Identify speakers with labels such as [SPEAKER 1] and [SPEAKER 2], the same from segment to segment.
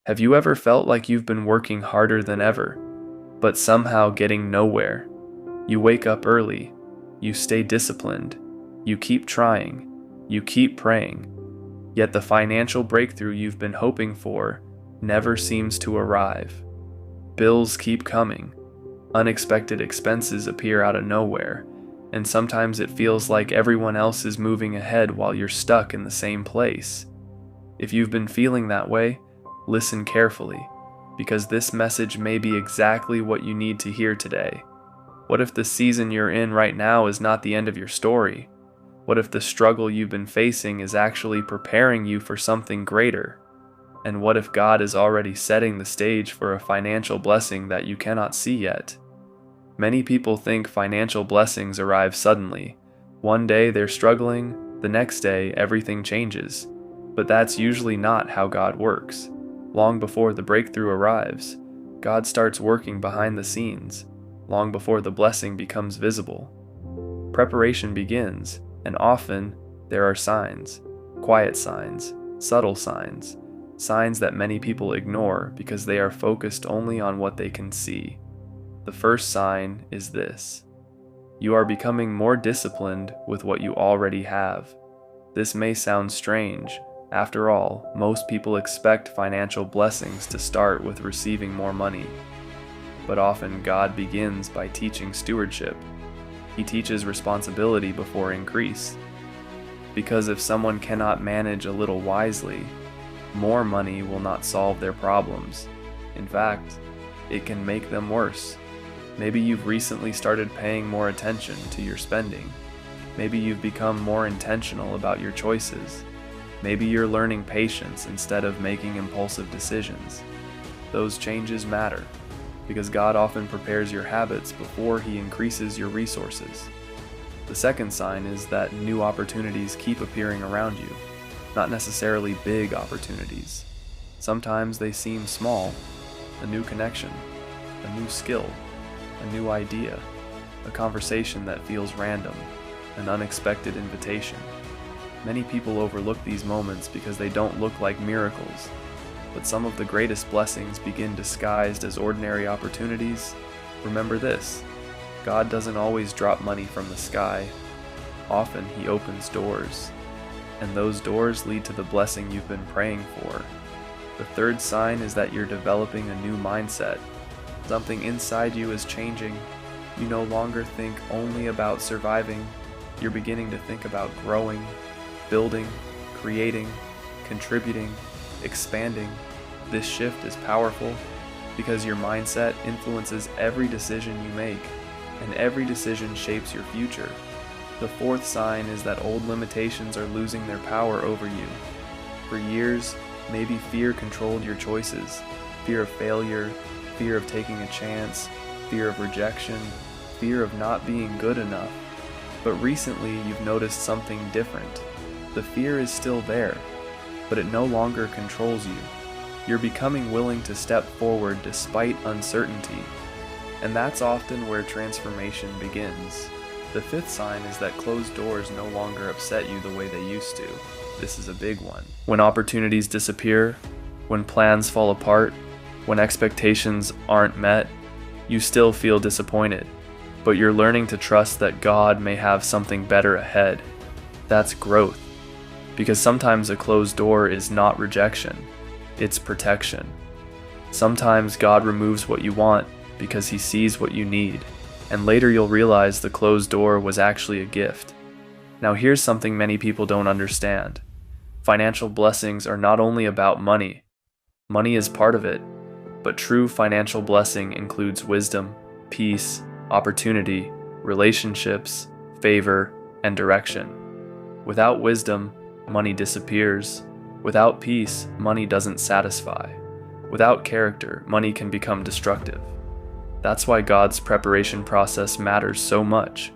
[SPEAKER 1] Have you ever felt like you've been working harder than ever, but somehow getting nowhere? You wake up early, you stay disciplined, you keep trying, you keep praying, yet the financial breakthrough you've been hoping for never seems to arrive. Bills keep coming, unexpected expenses appear out of nowhere, and sometimes it feels like everyone else is moving ahead while you're stuck in the same place. If you've been feeling that way, listen carefully, because this message may be exactly what you need to hear today. What if the season you're in right now is not the end of your story? What if the struggle you've been facing is actually preparing you for something greater? And what if God is already setting the stage for a financial blessing that you cannot see yet? Many people think financial blessings arrive suddenly. One day they're struggling, the next day everything changes. But that's usually not how God works. Long before the breakthrough arrives, God starts working behind the scenes, long before the blessing becomes visible. Preparation begins, and often there are signs, quiet signs, subtle signs, signs that many people ignore because they are focused only on what they can see. The first sign is this: you are becoming more disciplined with what you already have. This may sound strange. After all, most people expect financial blessings to start with receiving more money. But often God begins by teaching stewardship. He teaches responsibility before increase. Because if someone cannot manage a little wisely, more money will not solve their problems. In fact, it can make them worse. Maybe you've recently started paying more attention to your spending. Maybe you've become more intentional about your choices. Maybe you're learning patience instead of making impulsive decisions. Those changes matter, because God often prepares your habits before He increases your resources. The second sign is that new opportunities keep appearing around you, not necessarily big opportunities. Sometimes they seem small: a new connection, a new skill, a new idea, a conversation that feels random, an unexpected invitation. Many people overlook these moments because they don't look like miracles, but some of the greatest blessings begin disguised as ordinary opportunities. Remember this: God doesn't always drop money from the sky. Often He opens doors, and those doors lead to the blessing you've been praying for. The third sign is that you're developing a new mindset. Something inside you is changing. You no longer think only about surviving. You're beginning to think about growing, building, creating, contributing, expanding. This shift is powerful because your mindset influences every decision you make, and every decision shapes your future. The fourth sign is that old limitations are losing their power over you. For years, maybe fear controlled your choices. Fear of failure, fear of taking a chance, fear of rejection, fear of not being good enough. But recently you've noticed something different. The fear is still there, but it no longer controls you. You're becoming willing to step forward despite uncertainty, and that's often where transformation begins. The fifth sign is that closed doors no longer upset you the way they used to. This is a big one. When opportunities disappear, when plans fall apart, when expectations aren't met, you still feel disappointed, but you're learning to trust that God may have something better ahead. That's growth. Because sometimes a closed door is not rejection, it's protection. Sometimes God removes what you want because He sees what you need, and later you'll realize the closed door was actually a gift. Now here's something many people don't understand. Financial blessings are not only about money. Money is part of it, but true financial blessing includes wisdom, peace, opportunity, relationships, favor, and direction. Without wisdom, money disappears. Without peace, money doesn't satisfy. Without character, money can become destructive. That's why God's preparation process matters so much.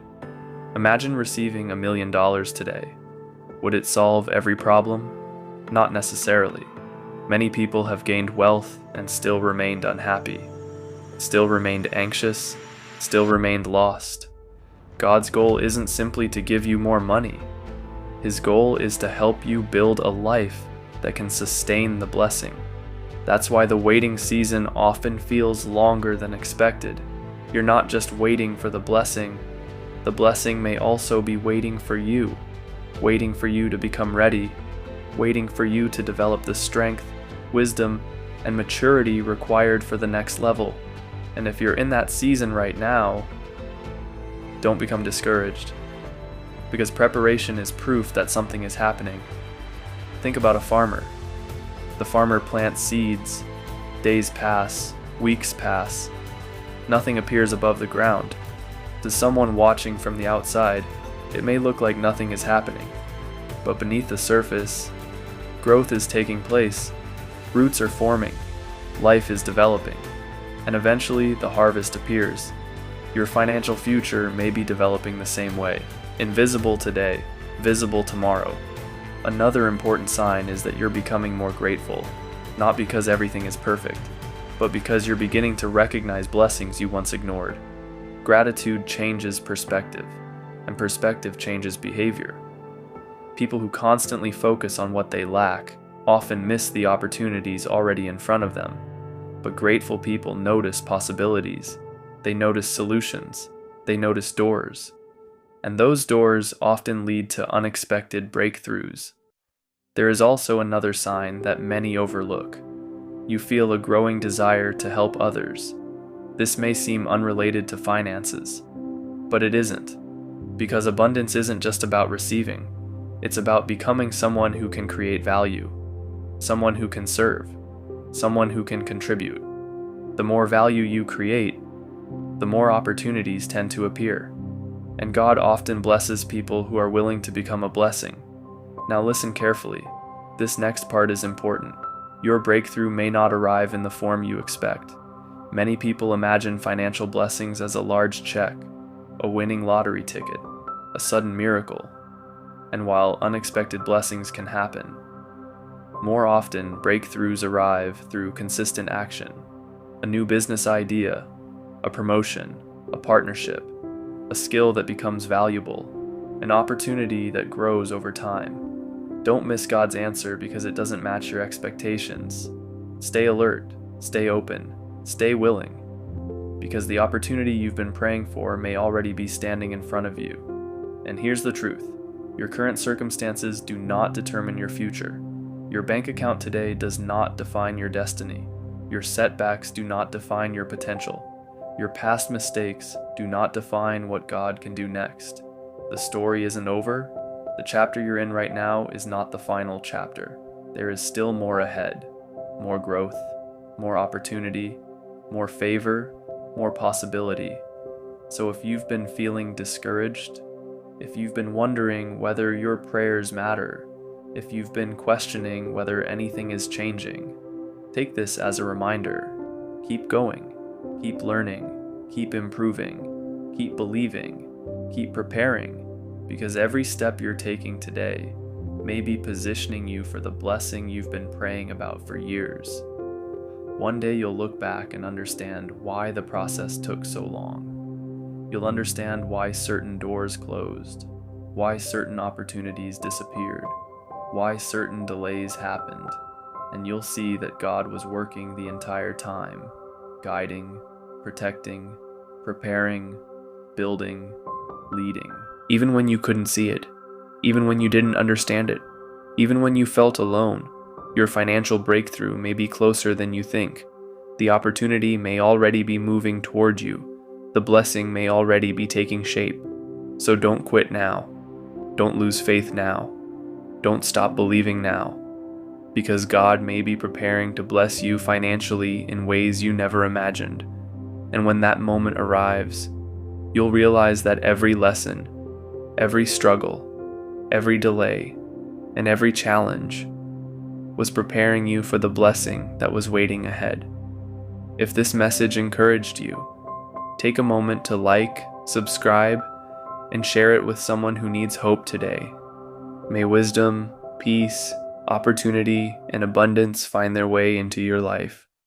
[SPEAKER 1] Imagine receiving $1 million today. Would it solve every problem? Not necessarily. Many people have gained wealth and still remained unhappy, still remained anxious, still remained lost. God's goal isn't simply to give you more money. His goal is to help you build a life that can sustain the blessing. That's why the waiting season often feels longer than expected. You're not just waiting for the blessing may also be waiting for you to become ready, waiting for you to develop the strength, wisdom, and maturity required for the next level. And if you're in that season right now, don't become discouraged, because preparation is proof that something is happening. Think about a farmer. The farmer plants seeds. Days pass, weeks pass. Nothing appears above the ground. To someone watching from the outside, it may look like nothing is happening. But beneath the surface, growth is taking place. Roots are forming. Life is developing. And eventually, the harvest appears. Your financial future may be developing the same way. Invisible today, visible tomorrow. Another important sign is that you're becoming more grateful, not because everything is perfect, but because you're beginning to recognize blessings you once ignored. Gratitude changes perspective, and perspective changes behavior. People who constantly focus on what they lack often miss the opportunities already in front of them, but grateful people notice possibilities. They notice solutions. They notice doors. And those doors often lead to unexpected breakthroughs. There is also another sign that many overlook. You feel a growing desire to help others. This may seem unrelated to finances, but it isn't, because abundance isn't just about receiving. It's about becoming someone who can create value, someone who can serve, someone who can contribute. The more value you create, the more opportunities tend to appear. And God often blesses people who are willing to become a blessing. Now listen carefully. This next part is important. Your breakthrough may not arrive in the form you expect. Many people imagine financial blessings as a large check, a winning lottery ticket, a sudden miracle. And while unexpected blessings can happen, more often breakthroughs arrive through consistent action. A new business idea, a promotion, a partnership, a skill that becomes valuable, an opportunity that grows over time. Don't miss God's answer because it doesn't match your expectations. Stay alert, stay open, stay willing, because the opportunity you've been praying for may already be standing in front of you. And here's the truth. Your current circumstances do not determine your future. Your bank account today does not define your destiny. Your setbacks do not define your potential. Your past mistakes do not define what God can do next. The story isn't over. The chapter you're in right now is not the final chapter. There is still more ahead. More growth, more opportunity, more favor, more possibility. So if you've been feeling discouraged, if you've been wondering whether your prayers matter, if you've been questioning whether anything is changing, take this as a reminder. Keep going. Keep learning, keep improving, keep believing, keep preparing, because every step you're taking today may be positioning you for the blessing you've been praying about for years. One day you'll look back and understand why the process took so long. You'll understand why certain doors closed, why certain opportunities disappeared, why certain delays happened, and you'll see that God was working the entire time, guiding, protecting, preparing, building, leading. Even when you couldn't see it, even when you didn't understand it, even when you felt alone, your financial breakthrough may be closer than you think. The opportunity may already be moving toward you. The blessing may already be taking shape. So don't quit now. Don't lose faith now. Don't stop believing now. Because God may be preparing to bless you financially in ways you never imagined. And when that moment arrives, you'll realize that every lesson, every struggle, every delay, and every challenge was preparing you for the blessing that was waiting ahead. If this message encouraged you, take a moment to like, subscribe, and share it with someone who needs hope today. May wisdom, peace, opportunity, and abundance find their way into your life.